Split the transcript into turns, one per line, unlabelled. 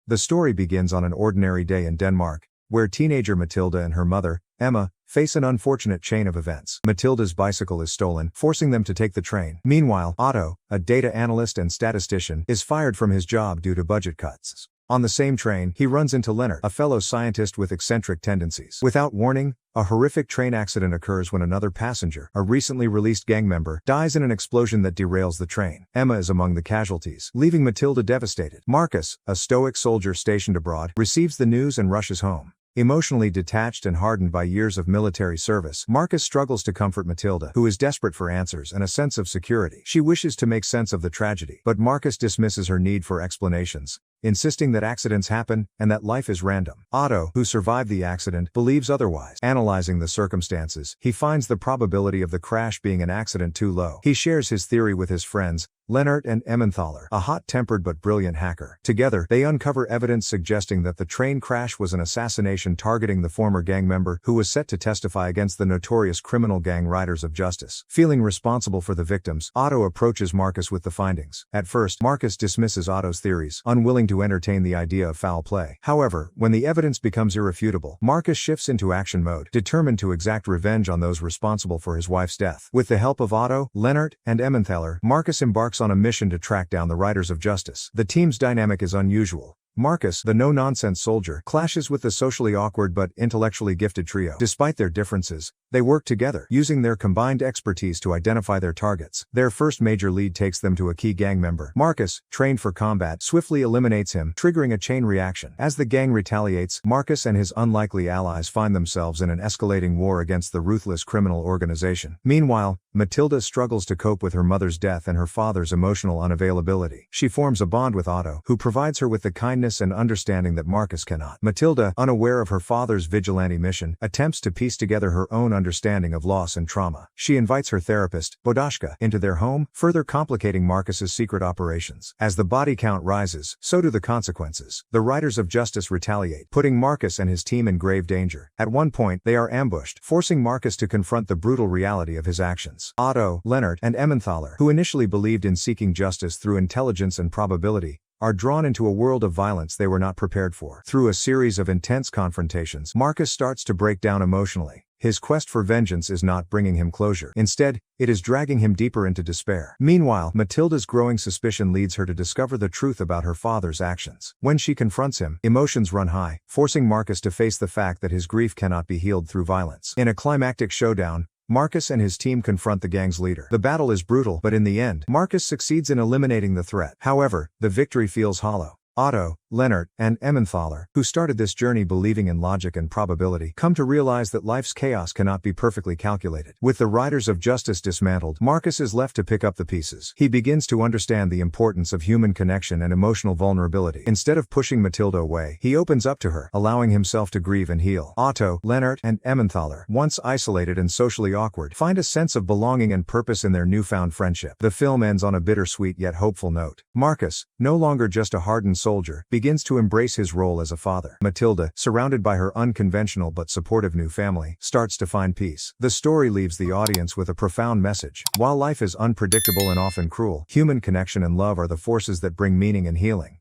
The story begins on an ordinary day in Denmark, where teenager Matilda and her mother, Emma, face an unfortunate chain of events. Matilda's bicycle is stolen, forcing them to take the train. Meanwhile, Otto, a data analyst and statistician, is fired from his job due to budget cuts. On the same train, he runs into Leonard, a fellow scientist with eccentric tendencies. Without warning, a horrific train accident occurs when another passenger, a recently released gang member, dies in an explosion that derails the train. Emma is among the casualties, leaving Matilda devastated. Markus, a stoic soldier stationed abroad, receives the news and rushes home. Emotionally detached and hardened by years of military service, Markus struggles to comfort Matilda, who is desperate for answers and a sense of security. She wishes to make sense of the tragedy, but Markus dismisses her need for explanations, insisting that accidents happen and that life is random. Otto, who survived the accident, believes otherwise. Analyzing the circumstances, he finds the probability of the crash being an accident too low. He shares his theory with his friends, Leonard and Emmenthaler, a hot-tempered but brilliant hacker. Together, they uncover evidence suggesting that the train crash was an assassination targeting the former gang member who was set to testify against the notorious criminal gang Riders of Justice. Feeling responsible for the victims, Otto approaches Markus with the findings. At first, Markus dismisses Otto's theories, unwilling to entertain the idea of foul play. However, when the evidence becomes irrefutable, Markus shifts into action mode, determined to exact revenge on those responsible for his wife's death. With the help of Otto, Leonard, and Emmenthaler, Markus embarks on a mission to track down the Riders of Justice. The team's dynamic is unusual. Markus, the no-nonsense soldier, clashes with the socially awkward but intellectually gifted trio. Despite their differences, they work together, using their combined expertise to identify their targets. Their first major lead takes them to a key gang member. Markus, trained for combat, swiftly eliminates him, triggering a chain reaction. As the gang retaliates, Markus and his unlikely allies find themselves in an escalating war against the ruthless criminal organization. Meanwhile, Matilda struggles to cope with her mother's death and her father's emotional unavailability. She forms a bond with Otto, who provides her with the kindness and understanding that Markus cannot. Matilda, unaware of her father's vigilante mission, attempts to piece together her own understanding of loss and trauma. She invites her therapist, Bodoshka, into their home, further complicating Markus's secret operations. As the body count rises, so do the consequences. The Riders of Justice retaliate, putting Markus and his team in grave danger. At one point, they are ambushed, forcing Markus to confront the brutal reality of his actions. Otto, Leonard, and Emmenthaler, who initially believed in seeking justice through intelligence and probability, are drawn into a world of violence they were not prepared for. Through a series of intense confrontations, Markus starts to break down emotionally. His quest for vengeance is not bringing him closure. Instead, it is dragging him deeper into despair. Meanwhile, Matilda's growing suspicion leads her to discover the truth about her father's actions. When she confronts him, emotions run high, forcing Markus to face the fact that his grief cannot be healed through violence. In a climactic showdown, Markus and his team confront the gang's leader. The battle is brutal, but in the end, Markus succeeds in eliminating the threat. However, the victory feels hollow. Otto, Leonard, and Emmenthaler, who started this journey believing in logic and probability, come to realize that life's chaos cannot be perfectly calculated. With the Riders of Justice dismantled, Markus is left to pick up the pieces. He begins to understand the importance of human connection and emotional vulnerability. Instead of pushing Matilda away, he opens up to her, allowing himself to grieve and heal. Otto, Leonard, and Emmenthaler, once isolated and socially awkward, find a sense of belonging and purpose in their newfound friendship. The film ends on a bittersweet yet hopeful note. Markus, no longer just a hardened soldier, begins to embrace his role as a father. Matilda, surrounded by her unconventional but supportive new family, starts to find peace. The story leaves the audience with a profound message. While life is unpredictable and often cruel, human connection and love are the forces that bring meaning and healing.